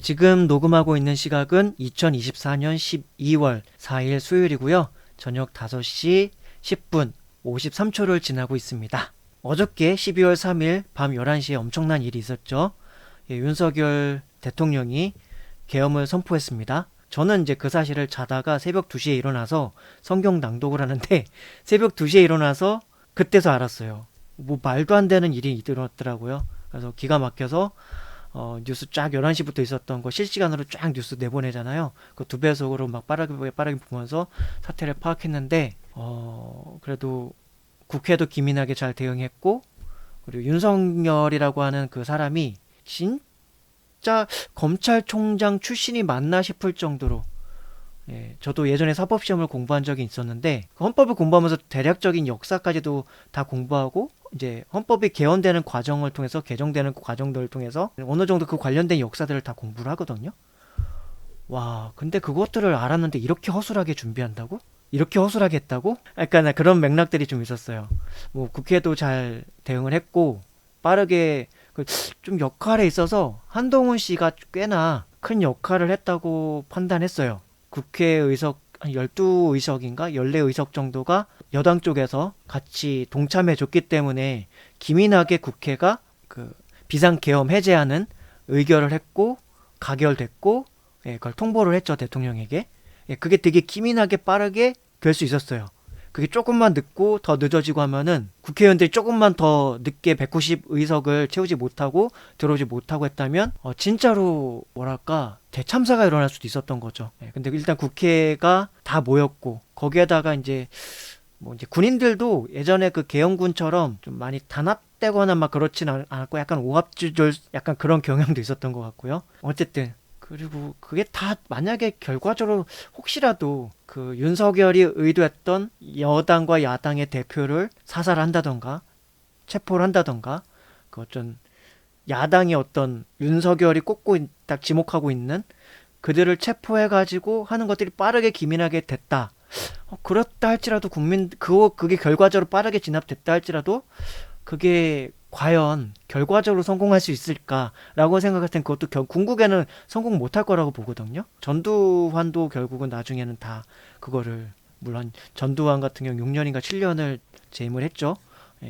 지금 녹음하고 있는 시각은 2024년 12월 4일 수요일이고요. 저녁 5시 10분 53초를 지나고 있습니다. 어저께 12월 3일 밤 11시에 엄청난 일이 있었죠. 윤석열 대통령이 계엄을 선포했습니다. 저는 이제 그 사실을 자다가 새벽 2시에 일어나서 성경 낭독을 하는데 새벽 2시에 일어나서 그때서 알았어요. 뭐 말도 안 되는 일이 일어났더라고요. 그래서 기가 막혀서 뉴스 쫙 11시부터 있었던 거 실시간으로 쫙 뉴스 내보내잖아요. 그 2배속으로 막 빠르게 보면서 사태를 파악했는데 그래도 국회도 기민하게 잘 대응했고, 그리고 윤석열이라고 하는 그 사람이 진짜 검찰총장 출신이 맞나 싶을 정도로, 저도 예전에 사법시험을 공부한 적이 있었는데 그 헌법을 공부하면서 대략적인 역사까지도 다 공부하고 이제 헌법이 개헌되는 과정을 통해서 개정되는 과정들을 통해서 어느 정도 그 관련된 역사들을 다 공부를 하거든요. 와, 근데 그것들을 알았는데 이렇게 허술하게 준비한다고? 이렇게 허술하게 했다고? 약간 그런 맥락들이 좀 있었어요. 뭐 국회도 잘 대응을 했고 빠르게 좀 역할에 있어서 한동훈 씨가 꽤나 큰 역할을 했다고 판단했어요. 국회 의석 한 12의석인가 14의석 정도가 여당 쪽에서 같이 동참해 줬기 때문에 기민하게 국회가 그 비상계엄 해제하는 의결을 했고 가결됐고, 그걸 통보를 했죠, 대통령에게. 그게 되게 기민하게 빠르게 될 수 있었어요. 그게 조금만 늦고 더 늦어지고 하면은 국회의원들이 조금만 더 늦게 190의석을 채우지 못하고 들어오지 못하고 했다면 진짜로 뭐랄까 대참사가 일어날 수도 있었던 거죠. 근데 일단 국회가 다 모였고 거기에다가 이제 뭐 이제 군인들도 예전에 그 계엄군처럼 좀 많이 단합되거나 막 그렇진 않았고 약간 오합지졸 약간 그런 경향도 있었던 것 같고요. 어쨌든 그리고 그게 다 만약에 결과적으로 혹시라도 그 윤석열이 의도했던 여당과 야당의 대표를 사살한다던가 체포를 한다던가 그 어떤 야당이 어떤 윤석열이 꼽고 딱 지목하고 있는 그들을 체포해가지고 하는 것들이 빠르게 기민하게 됐다. 그렇다 할지라도 그게 결과적으로 빠르게 진압됐다 할지라도 그게 과연 결과적으로 성공할 수 있을까라고 생각할 땐 그것도 궁극에는 성공 못할 거라고 보거든요. 전두환도 결국은 나중에는 다 그거를, 물론 전두환 같은 경우 6년인가 7년을 재임을 했죠.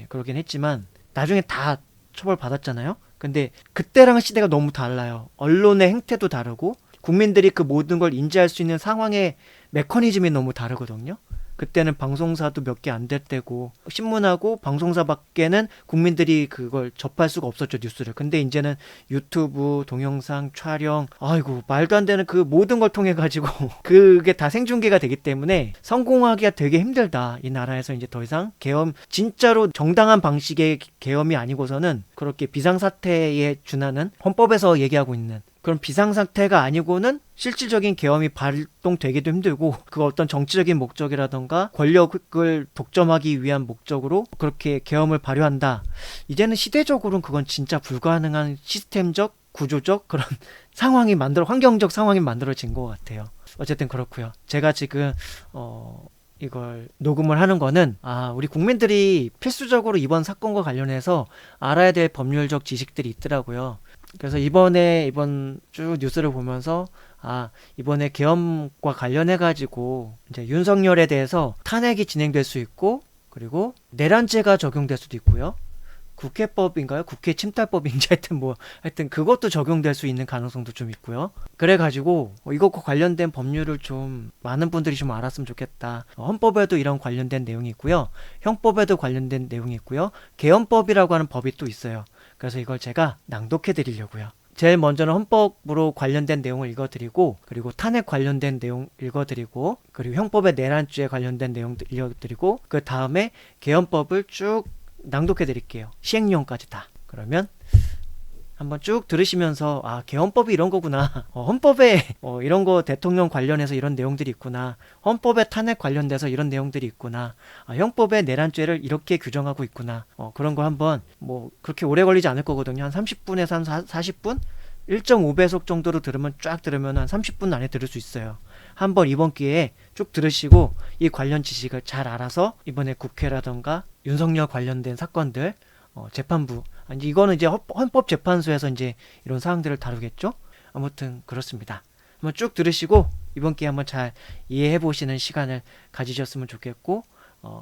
그러긴 했지만 나중에 다 처벌받았잖아요. 근데 그때랑 시대가 너무 달라요. 언론의 행태도 다르고 국민들이 그 모든 걸 인지할 수 있는 상황의 메커니즘이 너무 다르거든요. 그때는 방송사도 몇 개 안 될 때고 신문하고 방송사밖에는 국민들이 그걸 접할 수가 없었죠, 뉴스를. 근데 이제는 유튜브, 동영상, 촬영, 아이고 말도 안 되는 그 모든 걸 통해 가지고 그게 다 생중계가 되기 때문에 성공하기가 되게 힘들다. 이 나라에서 이제 더 이상 계엄, 진짜로 정당한 방식의 계엄이 아니고서는 그렇게 비상사태에 준하는 헌법에서 얘기하고 있는 그런 비상사태가 아니고는 실질적인 계엄이 발동되기도 힘들고, 그 어떤 정치적인 목적이라던가 권력을 독점하기 위한 목적으로 그렇게 계엄을 발휘한다. 이제는 시대적으로는 그건 진짜 불가능한 시스템적, 구조적 그런 환경적 상황이 만들어진 것 같아요. 어쨌든 그렇고요. 제가 지금 이걸 녹음을 하는 거는 우리 국민들이 필수적으로 이번 사건과 관련해서 알아야 될 법률적 지식들이 있더라고요. 그래서 이번 쭉 뉴스를 보면서 이번에 계엄과 관련해 가지고 이제 윤석열에 대해서 탄핵이 진행될 수 있고, 그리고 내란죄가 적용될 수도 있고요. 국회법인가요? 국회 침탈법인지 하여튼 그것도 적용될 수 있는 가능성도 좀 있고요. 그래가지고 이것과 관련된 법률을 좀 많은 분들이 좀 알았으면 좋겠다. 헌법에도 이런 관련된 내용이 있고요. 형법에도 관련된 내용이 있고요. 계엄법이라고 하는 법이 또 있어요. 그래서 이걸 제가 낭독해 드리려고요. 제일 먼저는 헌법으로 관련된 내용을 읽어드리고, 그리고 탄핵 관련된 내용 읽어드리고, 그리고 형법의 내란죄에 관련된 내용 읽어드리고, 그 다음에 계엄법을 쭉 낭독해 드릴게요. 시행령까지 다. 그러면 한번 쭉 들으시면서 계엄법이 이런 거구나. 헌법에 이런 거 대통령 관련해서 이런 내용들이 있구나. 헌법에 탄핵 관련돼서 이런 내용들이 있구나. 형법에 내란죄를 이렇게 규정하고 있구나. 그런 거 한번 뭐 그렇게 오래 걸리지 않을 거거든요. 한 30분에서 한 40분? 1.5배속 정도로 쫙 들으면 한 30분 안에 들을 수 있어요. 한번 이번 기회에 쭉 들으시고 이 관련 지식을 잘 알아서 이번에 국회라던가 윤석열 관련된 사건들, 재판부, 이거는 이제 헌법재판소에서 이제 이런 사항들을 다루겠죠. 아무튼 그렇습니다. 한번 쭉 들으시고 이번 기회에 한번 잘 이해해 보시는 시간을 가지셨으면 좋겠고,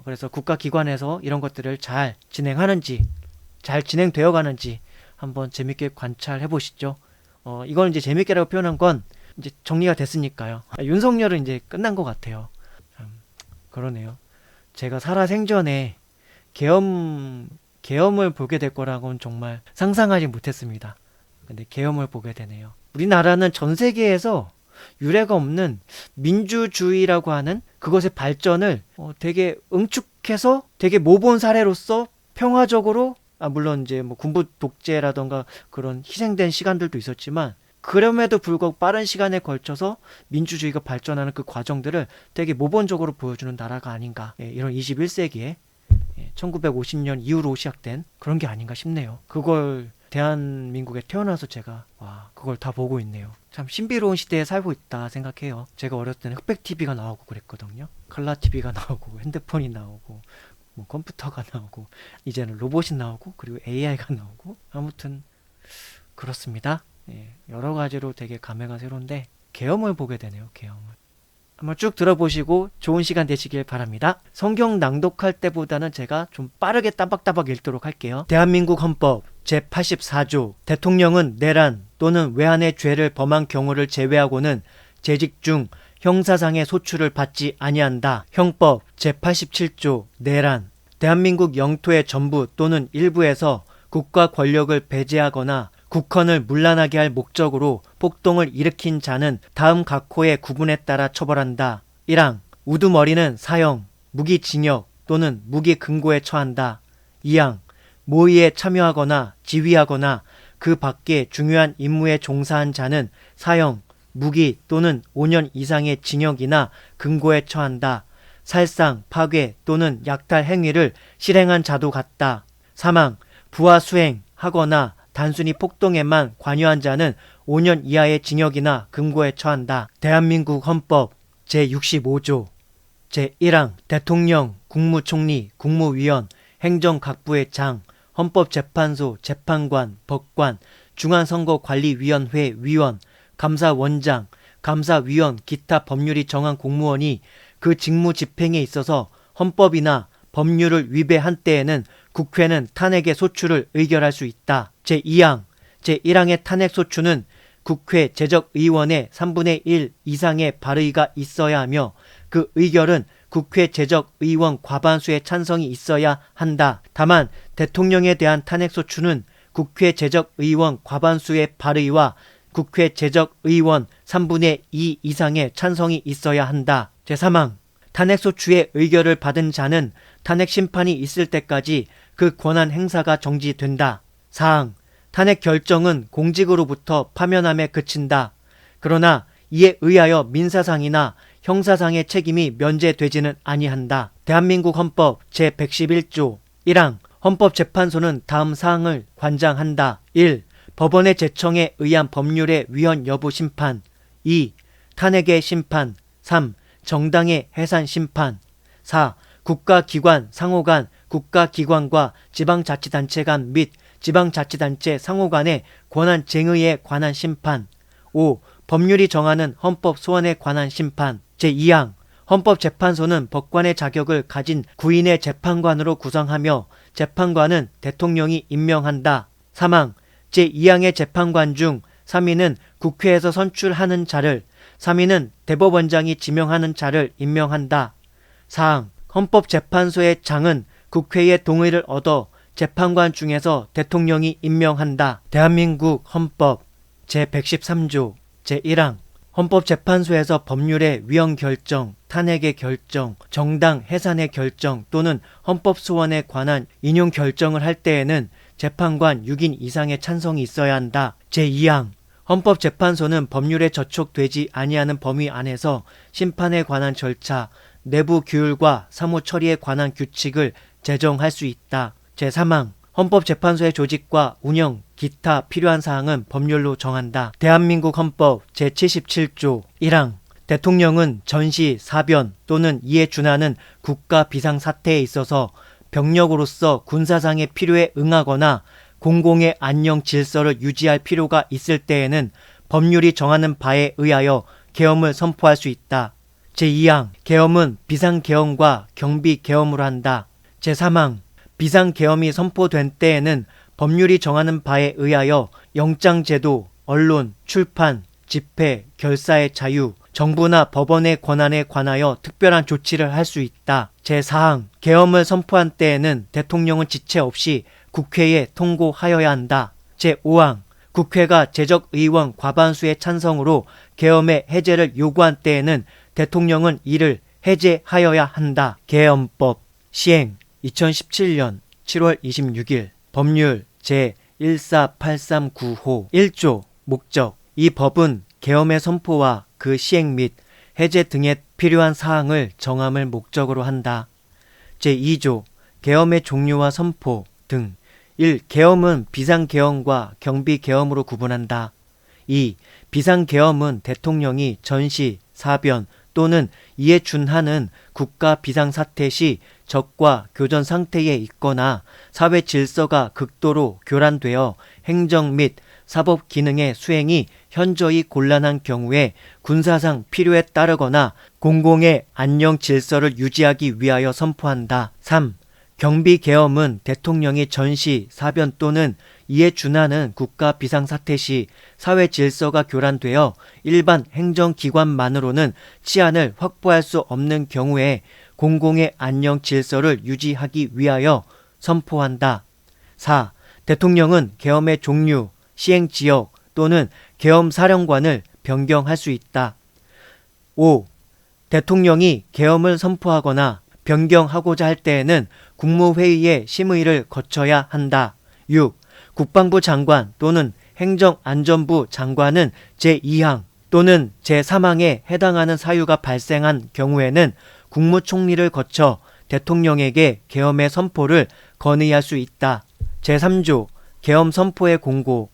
그래서 국가기관에서 이런 것들을 잘 진행하는지, 잘 진행되어 가는지 한번 재밌게 관찰해 보시죠. 이걸 이제 재밌게라고 표현한 건 이제 정리가 됐으니까요. 윤석열은 이제 끝난 것 같아요. 참 그러네요. 제가 살아생전에 계엄을 보게 될 거라고는 정말 상상하지 못했습니다. 근데 계엄을 보게 되네요. 우리나라는 전 세계에서 유례가 없는 민주주의라고 하는 그것의 발전을 되게 응축해서 되게 모본 사례로서 평화적으로, 물론 이제 뭐 군부 독재라던가 그런 희생된 시간들도 있었지만, 그럼에도 불구하고 빠른 시간에 걸쳐서 민주주의가 발전하는 그 과정들을 되게 모범적으로 보여주는 나라가 아닌가. 이런 21세기에 1950년 이후로 시작된 그런 게 아닌가 싶네요. 그걸 대한민국에 태어나서 제가 그걸 다 보고 있네요. 참 신비로운 시대에 살고 있다 생각해요. 제가 어렸을 때는 흑백 TV가 나오고 그랬거든요. 컬러 TV가 나오고 핸드폰이 나오고 뭐 컴퓨터가 나오고 이제는 로봇이 나오고 그리고 AI가 나오고, 아무튼 그렇습니다. 여러 가지로 되게 감회가 새로운데 계엄을 보게 되네요. 계엄을 한번 쭉 들어보시고 좋은 시간 되시길 바랍니다. 성경 낭독할 때보다는 제가 좀 빠르게 따박따박 읽도록 할게요. 대한민국 헌법 제84조 대통령은 내란 또는 외환의 죄를 범한 경우를 제외하고는 재직 중 형사상의 소출을 받지 아니한다. 형법 제87조 내란 대한민국 영토의 전부 또는 일부에서 국가 권력을 배제하거나 국헌을 문란하게 할 목적으로 폭동을 일으킨 자는 다음 각호의 구분에 따라 처벌한다. 1항 우두머리는 사형, 무기징역 또는 무기금고에 처한다. 2항 모의에 참여하거나 지휘하거나 그 밖에 중요한 임무에 종사한 자는 사형, 무기 또는 5년 이상의 징역이나 금고에 처한다. 살상, 파괴 또는 약탈 행위를 실행한 자도 같다. 3항 부하 수행하거나 단순히 폭동에만 관여한 자는 5년 이하의 징역이나 금고에 처한다. 대한민국 헌법 제65조 제1항 대통령, 국무총리, 국무위원, 행정각부의 장, 헌법재판소, 재판관, 법관, 중앙선거관리위원회 위원, 감사원장, 감사위원, 기타 법률이 정한 공무원이 그 직무 집행에 있어서 헌법이나 법률을 위배한 때에는 국회는 탄핵의 소추를 의결할 수 있다. 제2항 제1항의 탄핵 소추는 국회 제적의원의 3분의 1 이상의 발의가 있어야 하며 그 의결은 국회 제적의원 과반수의 찬성이 있어야 한다. 다만 대통령에 대한 탄핵 소추는 국회 제적의원 과반수의 발의와 국회 제적의원 3분의 2 이상의 찬성이 있어야 한다. 제3항 탄핵소추의 의결을 받은 자는 탄핵 심판이 있을 때까지 그 권한 행사가 정지된다. 4항 탄핵 결정은 공직으로부터 파면함에 그친다. 그러나 이에 의하여 민사상이나 형사상의 책임이 면제되지는 아니한다. 대한민국 헌법 제111조 1항 헌법재판소는 다음 사항을 관장한다. 1. 법원의 제청에 의한 법률의 위헌 여부 심판. 2. 탄핵의 심판. 3. 정당의 해산 심판. 4. 국가기관 상호 간, 국가기관과 지방자치단체 간 및 지방자치단체 상호 간의 권한 쟁의에 관한 심판. 5. 법률이 정하는 헌법 소원에 관한 심판. 제2항 헌법재판소는 법관의 자격을 가진 구인의 재판관으로 구성하며 재판관은 대통령이 임명한다. 3항 제2항의 재판관 중 3인은 국회에서 선출하는 자를, 3인은 대법원장이 지명하는 자를 임명한다. 4항 헌법재판소의 장은 국회의 동의를 얻어 재판관 중에서 대통령이 임명한다. 대한민국 헌법 제113조 제1항 헌법재판소에서 법률의 위헌 결정, 탄핵의 결정, 정당 해산의 결정 또는 헌법소원에 관한 인용 결정을 할 때에는 재판관 6인 이상의 찬성이 있어야 한다. 제2항 헌법재판소는 법률에 저촉되지 아니하는 범위 안에서 심판에 관한 절차, 내부 규율과 사무 처리에 관한 규칙을 제정할 수 있다. 제3항 헌법재판소의 조직과 운영, 기타 필요한 사항은 법률로 정한다. 대한민국 헌법 제77조 1항 대통령은 전시, 사변 또는 이에 준하는 국가 비상사태에 있어서 병력으로서 군사상의 필요에 응하거나 공공의 안녕 질서를 유지할 필요가 있을 때에는 법률이 정하는 바에 의하여 계엄을 선포할 수 있다. 제2항 계엄은 비상계엄과 경비계엄으로 한다. 제3항 비상계엄이 선포된 때에는 법률이 정하는 바에 의하여 영장제도, 언론, 출판, 집회, 결사의 자유, 정부나 법원의 권한에 관하여 특별한 조치를 할 수 있다. 제4항 계엄을 선포한 때에는 대통령은 지체 없이 국회에 통고하여야 한다. 제5항 국회가 제적의원 과반수의 찬성으로 계엄의 해제를 요구한 때에는 대통령은 이를 해제하여야 한다. 계엄법 시행 2017년 7월 26일 법률 제14839호 1조 목적 이 법은 계엄의 선포와 그 시행 및 해제 등에 필요한 사항을 정함을 목적으로 한다. 제2조 계엄의 종류와 선포 등 1. 계엄은 비상계엄과 경비계엄으로 구분한다. 2. 비상계엄은 대통령이 전시, 사변 또는 이에 준하는 국가 비상사태 시 적과 교전 상태에 있거나 사회 질서가 극도로 교란되어 행정 및 사법 기능의 수행이 현저히 곤란한 경우에 군사상 필요에 따르거나 공공의 안녕 질서를 유지하기 위하여 선포한다. 3. 경비계엄은 대통령이 전시, 사변 또는 이에 준하는 국가 비상사태 시 사회 질서가 교란되어 일반 행정기관만으로는 치안을 확보할 수 없는 경우에 공공의 안녕 질서를 유지하기 위하여 선포한다. 4. 대통령은 계엄의 종류, 시행지역 또는 계엄사령관을 변경할 수 있다. 5. 대통령이 계엄을 선포하거나 변경하고자 할 때에는 국무회의의 심의를 거쳐야 한다. 6. 국방부 장관 또는 행정안전부 장관은 제2항 또는 제3항에 해당하는 사유가 발생한 경우에는 국무총리를 거쳐 대통령에게 계엄의 선포를 건의할 수 있다. 제3조 계엄 선포의 공고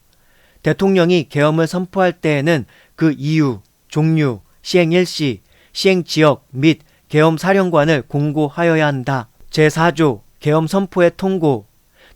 대통령이 계엄을 선포할 때에는 그 이유, 종류, 시행 일시, 시행 지역 및 계엄 사령관을 공고하여야 한다. 제4조 계엄 선포의 통고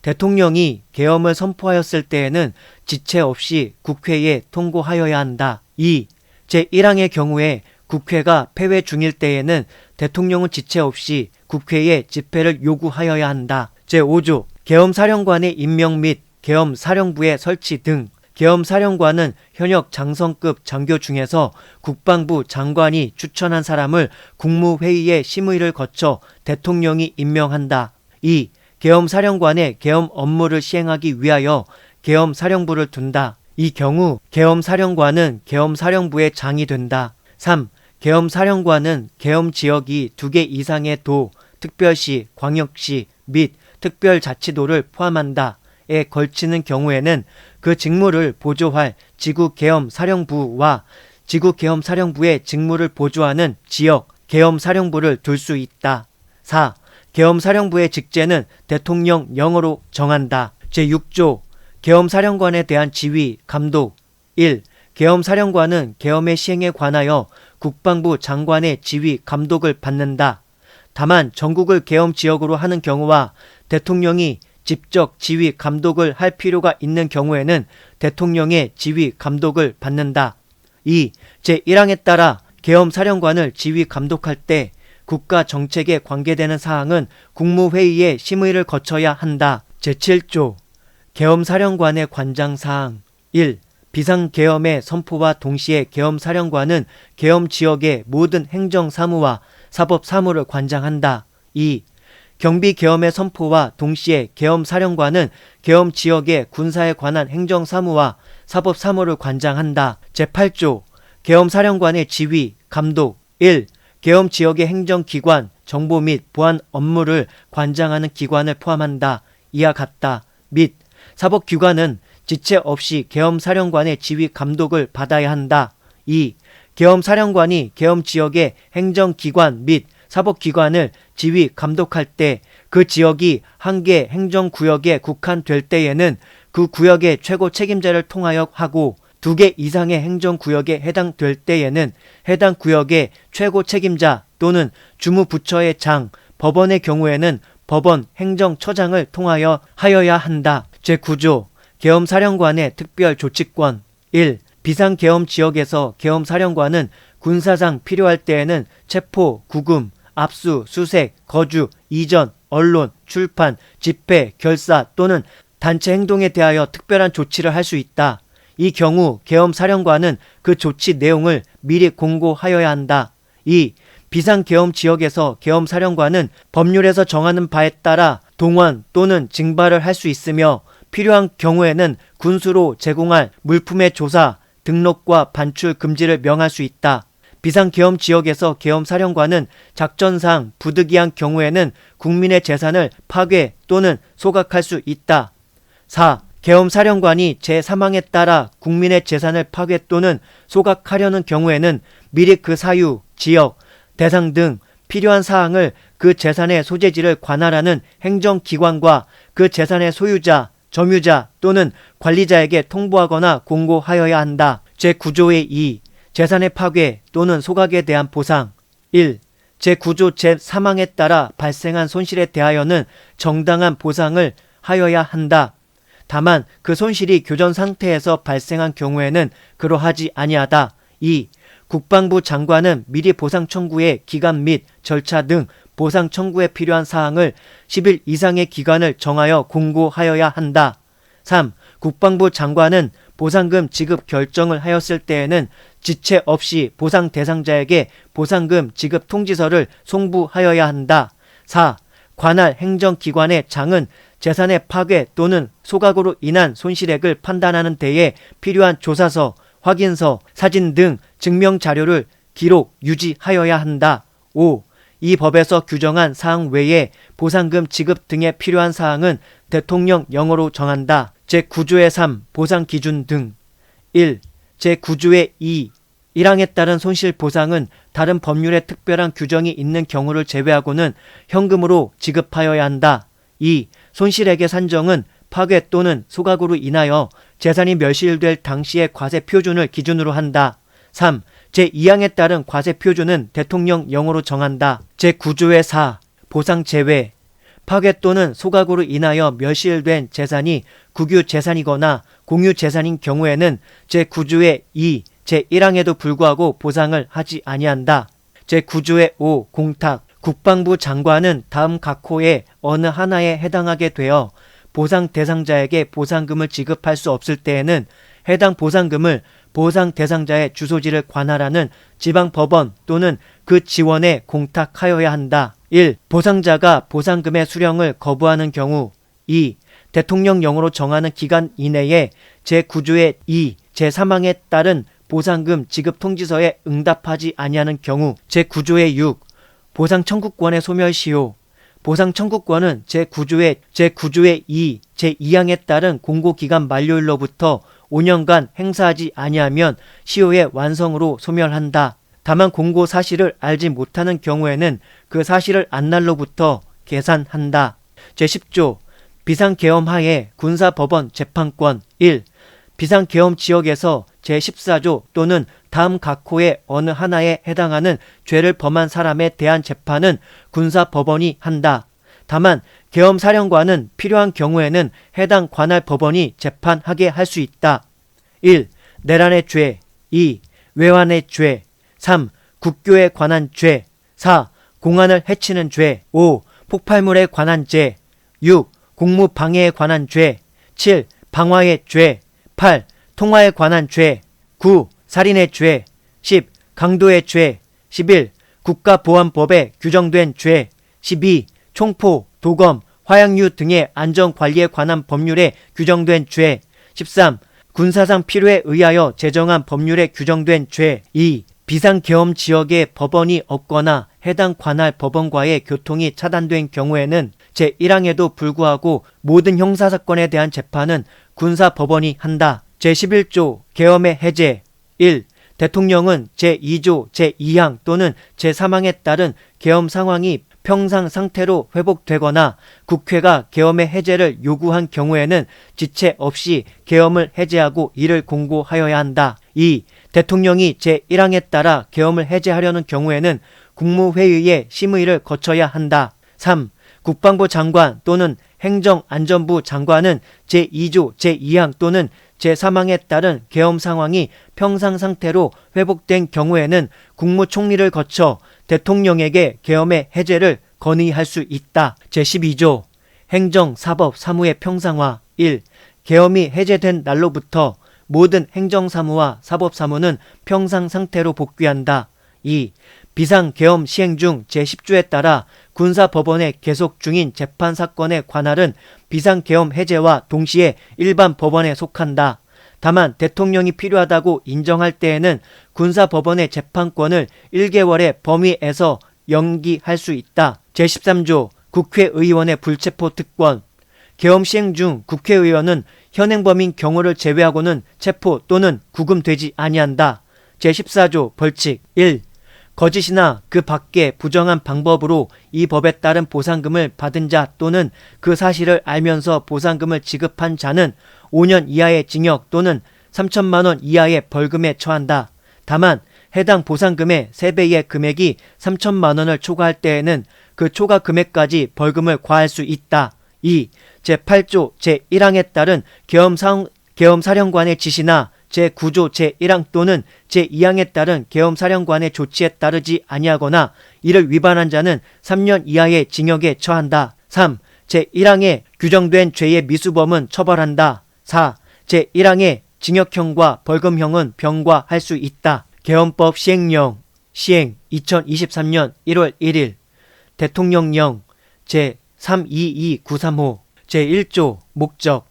대통령이 계엄을 선포하였을 때에는 지체 없이 국회에 통고하여야 한다. 2. 제1항의 경우에 국회가 폐회 중일 때에는 대통령은 지체 없이 국회에 집회를 요구하여야 한다. 제5조 계엄사령관의 임명 및 계엄사령부의 설치 등 계엄사령관은 현역 장성급 장교 중에서 국방부 장관이 추천한 사람을 국무회의의 심의를 거쳐 대통령이 임명한다. 2. 계엄사령관의 계엄 업무를 시행하기 위하여 계엄사령부를 둔다. 이 경우 계엄사령관은 계엄사령부의 장이 된다. 3. 계엄사령관은 계엄지역이 2개 이상의 도, 특별시, 광역시 및 특별자치도를 포함한다. 에 걸치는 경우에는 그 직무를 보조할 지구계엄사령부와 지구계엄사령부의 직무를 보조하는 지역 계엄사령부를 둘 수 있다. 4. 계엄사령부의 직제는 대통령령으로 정한다. 제6조 계엄사령관에 대한 지휘, 감독 1. 계엄사령관은 계엄의 시행에 관하여 국방부 장관의 지휘, 감독을 받는다. 다만 전국을 계엄지역으로 하는 경우와 대통령이 직접 지휘 감독을 할 필요가 있는 경우에는 대통령의 지휘 감독을 받는다. 2. 제1항에 따라 계엄사령관을 지휘 감독할 때 국가 정책에 관계되는 사항은 국무회의의 심의를 거쳐야 한다. 제7조 계엄사령관의 관장사항 1. 비상계엄의 선포와 동시에 계엄사령관은 계엄지역의 모든 행정사무와 사법사무를 관장한다. 2. 경비계엄의 선포와 동시에 계엄사령관은 계엄지역의 군사에 관한 행정사무와 사법사무를 관장한다. 제8조 계엄사령관의 지휘, 감독 1. 계엄지역의 행정기관, 정보 및 보안 업무를 관장하는 기관을 포함한다. 이와 같다. 및 사법기관은 지체 없이 계엄사령관의 지휘 감독을 받아야 한다. 2. 계엄사령관이 계엄지역의 행정기관 및 사법기관을 지휘 감독할 때 그 지역이 한 개 행정구역에 국한될 때에는 그 구역의 최고 책임자를 통하여 하고 2개 이상의 행정구역에 해당될 때에는 해당 구역의 최고 책임자 또는 주무부처의 장, 법원의 경우에는 법원 행정처장을 통하여 하여야 한다. 제9조 계엄사령관의 특별조치권 1. 비상계엄 지역에서 계엄사령관은 군사상 필요할 때에는 체포, 구금, 압수, 수색, 거주, 이전, 언론, 출판, 집회, 결사 또는 단체 행동에 대하여 특별한 조치를 할 수 있다. 이 경우 계엄사령관은 그 조치 내용을 미리 공고하여야 한다. 2. 비상계엄 지역에서 계엄사령관은 법률에서 정하는 바에 따라 동원 또는 징발을 할 수 있으며 필요한 경우에는 군수로 제공할 물품의 조사, 등록과 반출 금지를 명할 수 있다. 비상계엄 지역에서 계엄사령관은 작전상 부득이한 경우에는 국민의 재산을 파괴 또는 소각할 수 있다. 4. 계엄사령관이 제 사망에 따라 국민의 재산을 파괴 또는 소각하려는 경우에는 미리 그 사유, 지역, 대상 등 필요한 사항을 그 재산의 소재지를 관할하는 행정기관과 그 재산의 소유자, 점유자 또는 관리자에게 통보하거나 공고하여야 한다. 제9조의 2. 재산의 파괴 또는 소각에 대한 보상. 1. 제9조 제3항에 따라 발생한 손실에 대하여는 정당한 보상을 하여야 한다. 다만 그 손실이 교전 상태에서 발생한 경우에는 그러하지 아니하다. 2. 국방부 장관은 미리 보상 청구의 기간 및 절차 등 보상 청구에 필요한 사항을 10일 이상의 기간을 정하여 공고하여야 한다. 3. 국방부 장관은 보상금 지급 결정을 하였을 때에는 지체 없이 보상 대상자에게 보상금 지급 통지서를 송부하여야 한다. 4. 관할 행정기관의 장은 재산의 파괴 또는 소각으로 인한 손실액을 판단하는 데에 필요한 조사서, 확인서, 사진 등 증명자료를 기록, 유지하여야 한다. 5. 이 법에서 규정한 사항 외에 보상금 지급 등에 필요한 사항은 대통령령으로 정한다. 제9조의 3. 보상 기준 등. 1. 제9조의 2. 1항에 따른 손실 보상은 다른 법률에 특별한 규정이 있는 경우를 제외하고는 현금으로 지급하여야 한다. 2. 손실액의 산정은 파괴 또는 소각으로 인하여 재산이 멸실될 당시의 과세 표준을 기준으로 한다. 3. 제2항에 따른 과세 표준은 대통령령으로 정한다. 제9조의 4. 보상 제외. 파괴 또는 소각으로 인하여 멸실된 재산이 국유 재산이거나 공유 재산인 경우에는 제9조의 2, 제1항에도 불구하고 보상을 하지 아니한다. 제9조의 5. 공탁. 국방부 장관은 다음 각 호의 어느 하나에 해당하게 되어 보상 대상자에게 보상금을 지급할 수 없을 때에는 해당 보상금을 보상 대상자의 주소지를 관할하는 지방법원 또는 그 지원에 공탁하여야 한다. 1. 보상자가 보상금의 수령을 거부하는 경우. 2. 대통령령으로 정하는 기간 이내에 제9조의 2, 제3항에 따른 보상금 지급 통지서에 응답하지 아니하는 경우. 제9조의 6. 보상 청구권의 소멸시효. 보상 청구권은 제9조의 2, 제2항에 따른 공고기간 만료일로부터 5년간 행사하지 아니하면 시효의 완성으로 소멸한다. 다만 공고 사실을 알지 못하는 경우에는 그 사실을 안 날로부터 계산한다. 제10조 비상계엄 하에 군사법원 재판권. 1. 비상계엄 지역에서 제14조 또는 다음 각 호의 어느 하나에 해당하는 죄를 범한 사람에 대한 재판은 군사법원이 한다. 다만 계엄사령관은 필요한 경우에는 해당 관할 법원이 재판하게 할 수 있다. 1. 내란의 죄. 2. 외환의 죄. 3. 국교에 관한 죄. 4. 공안을 해치는 죄. 5. 폭발물에 관한 죄. 6. 공무방해에 관한 죄. 7. 방화의 죄. 8. 통화에 관한 죄. 9. 살인의 죄. 10. 강도의 죄. 11. 국가보안법에 규정된 죄. 12. 총포, 도검, 화약류 등의 안전관리에 관한 법률에 규정된 죄. 13. 군사상 필요에 의하여 제정한 법률에 규정된 죄. 2. 비상계엄 지역에 법원이 없거나 해당 관할 법원과의 교통이 차단된 경우에는 제1항에도 불구하고 모든 형사사건에 대한 재판은 군사법원이 한다. 제11조 계엄의 해제. 1. 대통령은 제2조 제2항 또는 제3항에 따른 계엄 상황이 평상 상태로 회복되거나 국회가 계엄의 해제를 요구한 경우에는 지체 없이 계엄을 해제하고 이를 공고하여야 한다. 2. 대통령이 제1항에 따라 계엄을 해제하려는 경우에는 국무회의의 심의를 거쳐야 한다. 3. 국방부 장관 또는 행정안전부 장관은 제2조 제2항 또는 제3항에 따른 계엄 상황이 평상 상태로 회복된 경우에는 국무총리를 거쳐 대통령에게 계엄의 해제를 건의할 수 있다. 제12조 행정, 사법, 사무의 평상화 1. 계엄이 해제된 날로부터 모든 행정사무와 사법사무는 평상 상태로 복귀한다. 2. 비상계엄 시행 중 제10조에 따라 군사법원에 계속 중인 재판사건의 관할은 비상계엄 해제와 동시에 일반 법원에 속한다. 다만 대통령이 필요하다고 인정할 때에는 군사법원의 재판권을 1개월의 범위에서 연기할 수 있다. 제13조 국회의원의 불체포 특권 계엄 시행 중 국회의원은 현행범인 경우를 제외하고는 체포 또는 구금되지 아니한다. 제14조 벌칙 1. 거짓이나 그 밖의 부정한 방법으로 이 법에 따른 보상금을 받은 자 또는 그 사실을 알면서 보상금을 지급한 자는 5년 이하의 징역 또는 3천만 원 이하의 벌금에 처한다. 다만 해당 보상금의 3배의 금액이 3천만 원을 초과할 때에는 그 초과 금액까지 벌금을 과할 수 있다. 2. 제8조 제1항에 따른 계엄사령관의 지시나 제9조 제1항 또는 제2항에 따른 계엄사령관의 조치에 따르지 아니하거나 이를 위반한 자는 3년 이하의 징역에 처한다. 3. 제1항에 규정된 죄의 미수범은 처벌한다. 4. 제1항의 징역형과 벌금형은 병과할 수 있다. 계엄법 시행령 시행 2023년 1월 1일 대통령령 제322935 제1조 목적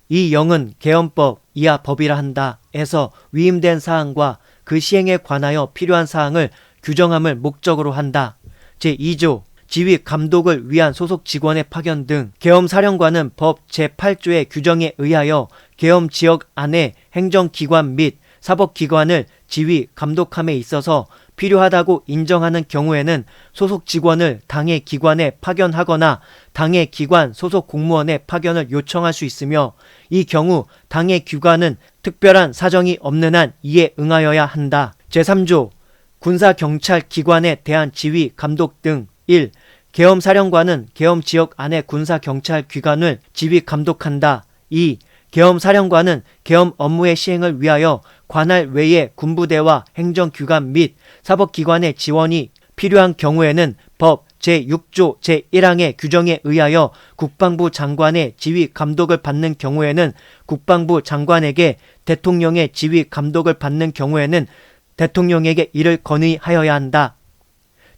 이 영은 계엄법 이하 법이라 한다 에서 위임된 사항과 그 시행에 관하여 필요한 사항을 규정함을 목적으로 한다. 제2조 지휘 감독을 위한 소속 직원의 파견 등 계엄사령관은 법 제8조의 규정에 의하여 계엄 지역 안에 행정기관 및 사법기관을 지휘 감독함에 있어서 필요하다고 인정하는 경우에는 소속 직원을 당의 기관에 파견하거나 당의 기관 소속 공무원의 파견을 요청할 수 있으며 이 경우 당의 기관은 특별한 사정이 없는 한 이에 응하여야 한다. 제3조 군사경찰기관에 대한 지휘 감독 등 1. 계엄사령관은 계엄지역 안의 군사경찰기관을 지휘 감독한다. 2. 계엄사령관은 계엄 업무의 시행을 위하여 관할 외의 군부대와 행정기관 및 사법기관의 지원이 필요한 경우에는 법 제6조 제1항의 규정에 의하여 국방부 장관의 지휘 감독을 받는 경우에는 국방부 장관에게 대통령의 지휘 감독을 받는 경우에는 대통령에게 이를 건의하여야 한다.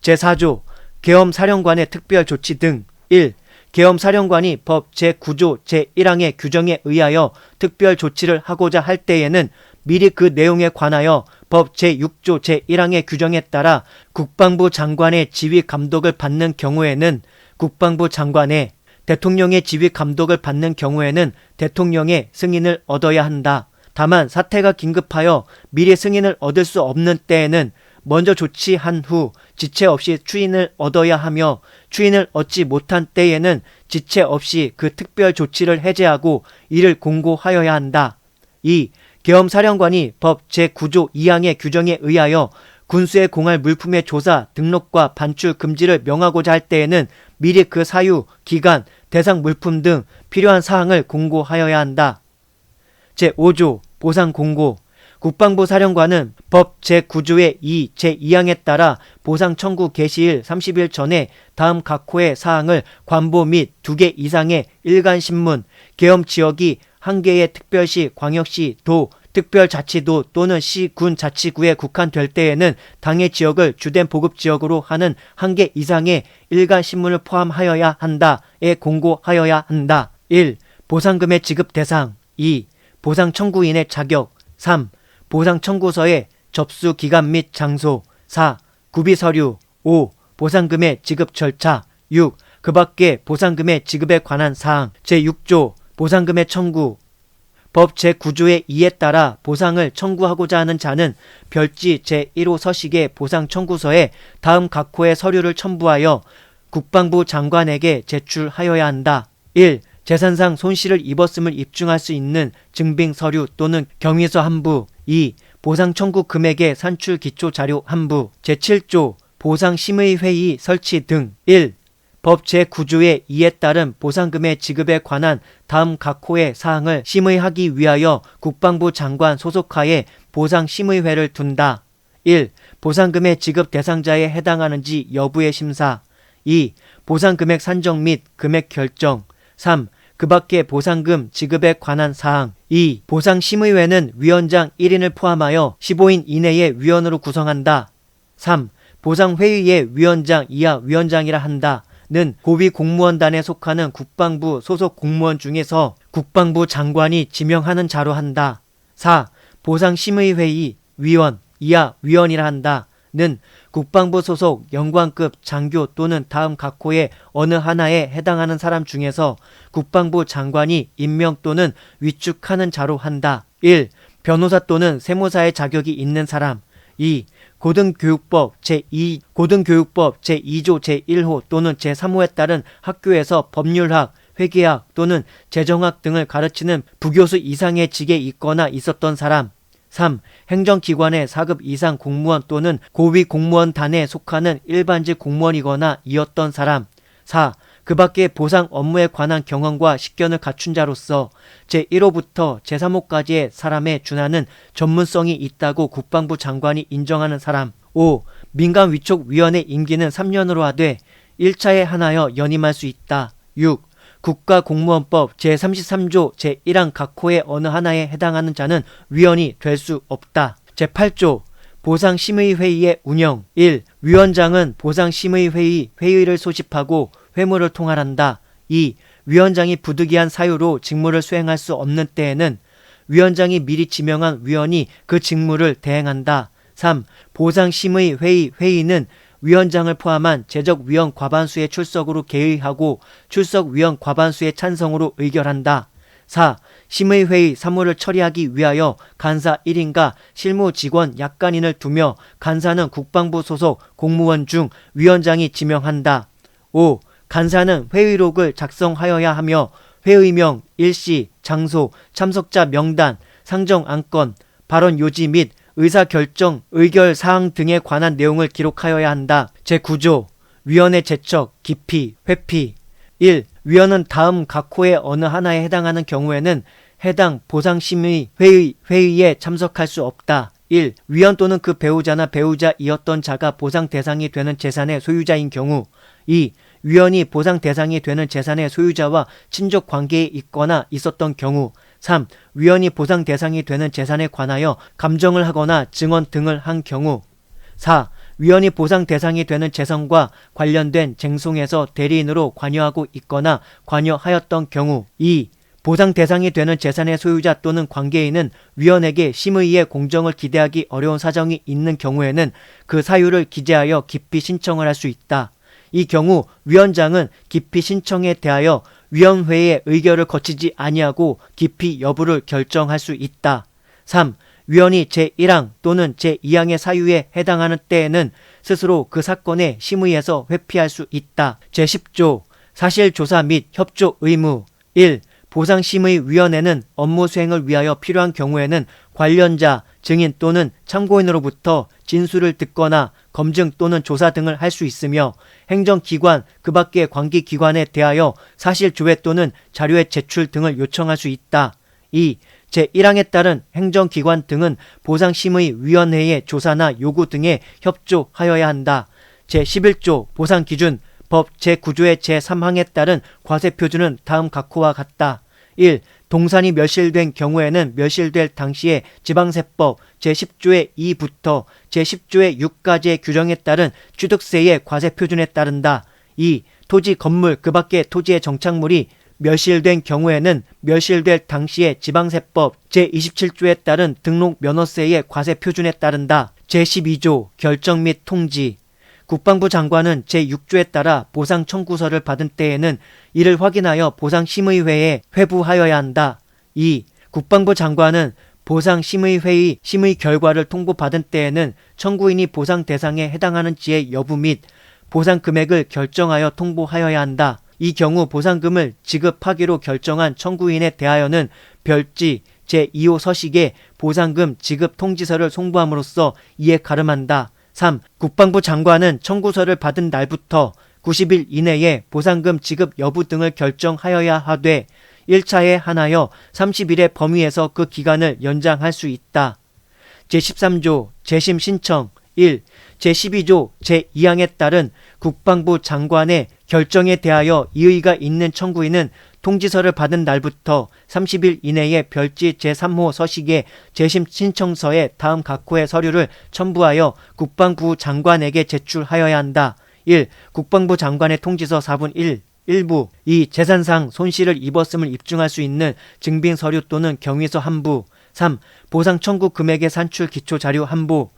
제4조 계엄사령관의 특별조치 등 1. 계엄사령관이 법 제9조 제1항의 규정에 의하여 특별조치를 하고자 할 때에는 미리 그 내용에 관하여 법 제6조 제1항의 규정에 따라 국방부 장관의 지휘 감독을 받는 경우에는 국방부 장관의 대통령의 지휘 감독을 받는 경우에는 대통령의 승인을 얻어야 한다. 다만 사태가 긴급하여 미리 승인을 얻을 수 없는 때에는 먼저 조치한 후 지체 없이 추인을 얻어야 하며 추인을 얻지 못한 때에는 지체 없이 그 특별 조치를 해제하고 이를 공고하여야 한다. 2. 계엄사령관이 법 제9조 2항의 규정에 의하여 군수에 공할 물품의 조사, 등록과 반출 금지를 명하고자 할 때에는 미리 그 사유, 기간, 대상 물품 등 필요한 사항을 공고하여야 한다. 제5조 보상공고 국방부 사령관은 법 제9조의 2, 제2항에 따라 보상 청구 개시일 30일 전에 다음 각 호의 사항을 관보 및 2개 이상의 일간신문, 계엄지역이 1개의 특별시, 광역시, 도, 특별자치도 또는 시, 군, 자치구에 국한될 때에는 당의 지역을 주된 보급지역으로 하는 1개 이상의 일간신문을 포함하여야 한다에 공고하여야 한다. 1. 보상금의 지급 대상 2. 보상 청구인의 자격 3. 보상 청구서의 접수 기간 및 장소 4. 구비 서류 5. 보상금의 지급 절차 6. 그 밖의 보상금의 지급에 관한 사항 제6조 보상금의 청구 법 제9조의 2에 따라 보상을 청구하고자 하는 자는 별지 제1호 서식의 보상 청구서에 다음 각 호의 서류를 첨부하여 국방부 장관에게 제출하여야 한다. 1. 재산상 손실을 입었음을 입증할 수 있는 증빙 서류 또는 경위서 한부 2. 보상 청구 금액의 산출 기초 자료 한부 제7조 보상심의회의 설치 등 1. 법 제9조의 2에 따른 보상금의 지급에 관한 다음 각 호의 사항을 심의하기 위하여 국방부 장관 소속하에 보상심의회를 둔다. 1. 보상금의 지급 대상자에 해당하는지 여부의 심사. 2. 보상금액 산정 및 금액 결정. 3. 그 밖의 보상금 지급에 관한 사항. 2. 보상심의회는 위원장 1인을 포함하여 15인 이내의 위원으로 구성한다. 3. 보상회의의 위원장 이하 위원장이라 한다. 는 고위공무원단에 속하는 국방부 소속 공무원 중에서 국방부 장관이 지명하는 자로 한다. 4. 보상심의회의 위원 이하 위원이라 한다. 는 국방부 소속 영관급 장교 또는 다음 각 호의 어느 하나에 해당하는 사람 중에서 국방부 장관이 임명 또는 위촉하는 자로 한다. 1. 변호사 또는 세무사의 자격이 있는 사람. 2. 고등교육법 제2조 제1호 또는 제3호에 따른 학교에서 법률학, 회계학 또는 재정학 등을 가르치는 부교수 이상의 직에 있거나 있었던 사람. 3. 행정기관의 4급 이상 공무원 또는 고위공무원단에 속하는 일반직 공무원이거나 이었던 사람. 4. 그 밖의 보상 업무에 관한 경험과 식견을 갖춘 자로서 제1호부터 제3호까지의 사람에 준하는 전문성이 있다고 국방부 장관이 인정하는 사람. 5. 민간위촉위원회 임기는 3년으로 하되 1차에 한하여 연임할 수 있다. 6. 국가공무원법 제33조 제1항 각 호의 어느 하나에 해당하는 자는 위원이 될 수 없다. 제8조 보상심의회의의 운영. 1. 위원장은 보상심의회의 회의를 소집하고 회무를 통할한다. 2. 위원장이 부득이한 사유로 직무를 수행할 수 없는 때에는 위원장이 미리 지명한 위원이 그 직무를 대행한다. 3. 보상심의회의는 위원장을 포함한 제적위원 과반수의 출석으로 개의하고 출석위원 과반수의 찬성으로 의결한다. 4. 심의회의 사무를 처리하기 위하여 간사 1인과 실무직원 약간인을 두며 간사는 국방부 소속 공무원 중 위원장이 지명한다. 5. 간사는 회의록을 작성하여야 하며 회의명, 일시, 장소, 참석자 명단, 상정 안건, 발언 요지 및 의사결정, 의결사항 등에 관한 내용을 기록하여야 한다. 제9조 위원회 제척, 기피, 회피. 1. 위원은 다음 각 호의 어느 하나에 해당하는 경우에는 해당 보상심의회의에 참석할 수 없다. 1. 위원 또는 그 배우자나 배우자이었던 자가 보상 대상이 되는 재산의 소유자인 경우. 2. 위원이 보상 대상이 되는 재산의 소유자와 친족 관계에 있거나 있었던 경우. 3. 위원이 보상 대상이 되는 재산에 관하여 감정을 하거나 증언 등을 한 경우. 4. 위원이 보상 대상이 되는 재산과 관련된 쟁송에서 대리인으로 관여하고 있거나 관여하였던 경우. 2. 보상 대상이 되는 재산의 소유자 또는 관계인은 위원에게 심의의 공정을 기대하기 어려운 사정이 있는 경우에는 그 사유를 기재하여 기피 신청을 할 수 있다. 이 경우 위원장은 기피 신청에 대하여 위원회의 의결을 거치지 아니하고 기피 여부를 결정할 수 있다. 3. 위원이 제1항 또는 제2항의 사유에 해당하는 때에는 스스로 그 사건의 심의에서 회피할 수 있다. 제10조 사실조사 및 협조 의무. 1. 보상심의위원회는 업무 수행을 위하여 필요한 경우에는 관련자, 증인 또는 참고인으로부터 진술을 듣거나 검증 또는 조사 등을 할 수 있으며 행정기관 그 밖의 관계기관에 대하여 사실조회 또는 자료의 제출 등을 요청할 수 있다. 2. 제1항에 따른 행정기관 등은 보상심의위원회의 조사나 요구 등에 협조하여야 한다. 제11조 보상기준 법 제9조의 제3항에 따른 과세표준은 다음 각호와 같다. 1. 동산이 멸실된 경우에는 멸실될 당시에 지방세법 제10조의 2부터 제10조의 6까지의 규정에 따른 취득세의 과세표준에 따른다. 2. 토지 건물 그 밖의 토지의 정착물이 멸실된 경우에는 멸실될 당시에 지방세법 제27조에 따른 등록 면허세의 과세표준에 따른다. 제12조 결정 및 통지. 국방부 장관은 제6조에 따라 보상 청구서를 받은 때에는 이를 확인하여 보상심의회에 회부하여야 한다. 2. 국방부 장관은 보상심의회의 심의 결과를 통보받은 때에는 청구인이 보상 대상에 해당하는지의 여부 및 보상 금액을 결정하여 통보하여야 한다. 이 경우 보상금을 지급하기로 결정한 청구인에 대하여는 별지 제2호 서식에 보상금 지급 통지서를 송부함으로써 이에 가름한다. 3. 국방부 장관은 청구서를 받은 날부터 90일 이내에 보상금 지급 여부 등을 결정하여야 하되 1차에 한하여 30일의 범위에서 그 기간을 연장할 수 있다. 제13조 재심 신청 1. 제12조 제2항에 따른 국방부 장관의 결정에 대하여 이의가 있는 청구인은 통지서를 받은 날부터 30일 이내에 별지 제3호 서식의 재심 신청서에 다음 각호의 서류를 첨부하여 국방부 장관에게 제출하여야 한다. 1. 국방부 장관의 통지서 4분 1. 일부 2. 재산상 손실을 입었음을 입증할 수 있는 증빙 서류 또는 경위서 한부 3. 보상 청구 금액의 산출 기초 자료 한부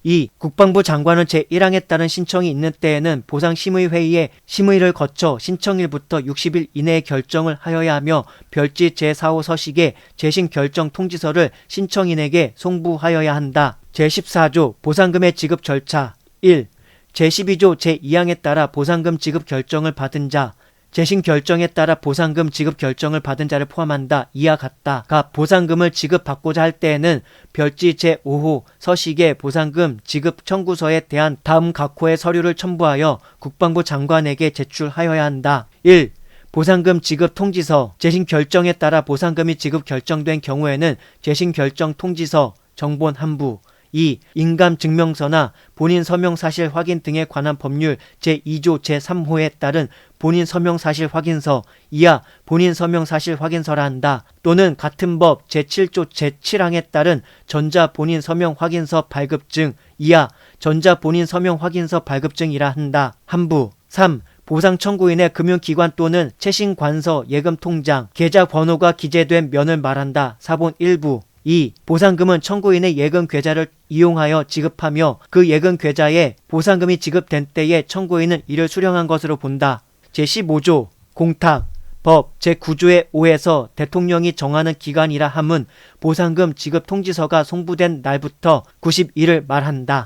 2. 국방부 장관은 제1항에 따른 신청이 있는 때에는 보상심의회의에 심의를 거쳐 신청일부터 60일 이내에 결정을 하여야 하며 별지 제4호 서식의 재심 결정 통지서를 신청인에게 송부하여야 한다. 제14조 보상금의 지급 절차 1. 제12조 제2항에 따라 보상금 지급 결정을 받은 자 재심 결정에 따라 보상금 지급 결정을 받은 자를 포함한다. 이와 같다가 보상금을 지급받고자 할 때에는 별지 제5호 서식의 보상금 지급 청구서에 대한 다음 각호의 서류를 첨부하여 국방부 장관에게 제출하여야 한다. 1. 보상금 지급 통지서 재심 결정에 따라 보상금이 지급 결정된 경우에는 재심 결정 통지서 정본 한부 2. 인감증명서나 본인 서명 사실 확인 등에 관한 법률 제2조 제3호에 따른 본인 서명 사실 확인서 이하 본인 서명 사실 확인서라 한다. 또는 같은 법 제7조 제7항에 따른 전자 본인 서명 확인서 발급증 이하 전자 본인 서명 확인서 발급증이라 한다. 한부 3. 보상 청구인의 금융기관 또는 채신관서 예금통장 계좌 번호가 기재된 면을 말한다. 사본 1부 2. 보상금은 청구인의 예금 계좌를 이용하여 지급하며 그 예금 계좌에 보상금이 지급된 때에 청구인은 이를 수령한 것으로 본다. 제15조 공탁 법 제9조의 5에서 대통령이 정하는 기간이라 함은 보상금 지급 통지서가 송부된 날부터 90일을 말한다.